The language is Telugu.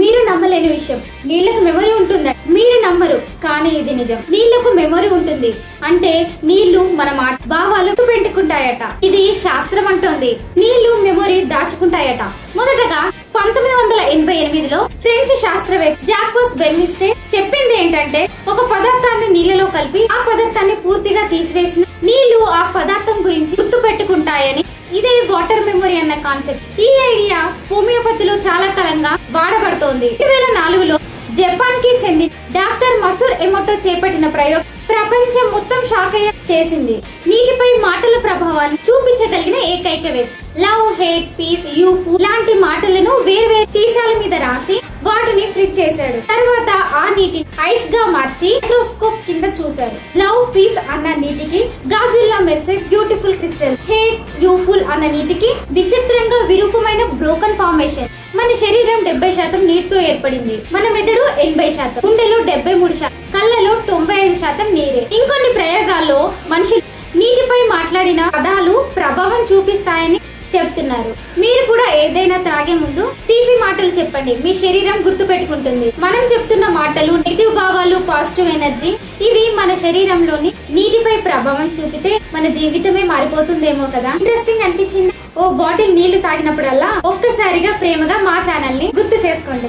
మీరు నమ్మలేని విషయం, నీళ్లకు మెమరీ ఉంటుందని మీరు నమ్మరు, కానీ ఇది నిజం. నీళ్లకు మెమరీ ఉంటుంది అంటే నీళ్లు మన మాట భావాలు పెట్టుకుంటాయట. ఇది శాస్త్రం అంటోంది. నీళ్లు మెమరీ దాచుకుంటాయట. మొదటగా 1988లో ఫ్రెంచ్ శాస్త్రవేత్త జాక్వస్ బెర్నిస్టే చెప్పింది ఏంటంటే, ఒక పదార్థాన్ని నీళ్లలో కలిపి ఆ పదార్థాన్ని పూర్తిగా తీసివేసిన నీళ్లు ఆ పదార్థం గురించి గుర్తు పెట్టుకుంటాయని. ఇదే వాటర్ మెమరీ అన్న కాన్సెప్ట్. ఈ ఐడియా హోమియోపతిలో చాలా కాలంగా వాడబడుతోంది. 2004లో జపాన్ కి చెందిన డాక్టర్ మసూర్ ఎమోటో చేపట్టిన ప్రయోగం ప్రపంచం మొత్తం షాక్ చేసింది. నీటిపై మాటల ప్రభావాన్ని చూపించగలిగిన ఏకైక వ్యక్తి. లవ్, హేట్, పీస్, యూఫు లాంటి మాటలను వేర్వేరు సీసాల మీద రాసి వాటిని ఫ్రిజ్ చేశాడు. తర్వాత ఆ నీటిని ఐస్ గా మార్చి మైక్రోస్కోప్ కింద చూశారు. లవ్, పీస్ అన్న నీటికి గాజుల్లా మెరిసే బ్యూటిఫుల్ క్రిస్టల్, హేట్, యూఫుల్ అన్న నీటికి విచిత్రంగా విరూపమైన బ్రోకన్ ఫార్మేషన్. మన శరీరం 70% నీటితో ఏర్పడింది. మన మెదడు 80%, గుండెలో 73%, కళ్ళలో 95% నీరే. ఇంకొన్ని ప్రయోగాల్లో మనుషులు నీటిపై మాట్లాడిన పదాలు ప్రభావం చూపిస్తాయని చెప్తున్నారు. మీరు కూడా ఏదైనా త్రాగే ముందు తీపి మాటలు చెప్పండి, మీ శరీరం గుర్తు పెట్టుకుంటుంది. మనం చెప్తున్న మాటలు నెగిటివ్ భావాలు, పాజిటివ్ ఎనర్జీ, ఇవి మన శరీరంలోని నీటిపై ప్రభావం చూపితే మన జీవితమే మారిపోతుందేమో కదా. ఇంట్రెస్టింగ్ అనిపించింది. ఓ బాటిల్ నీళ్లు తాగినప్పుడల్లా ఒక్కసారిగా ప్రేమగా మా ఛానల్ ని గుర్తు చేసుకోండి.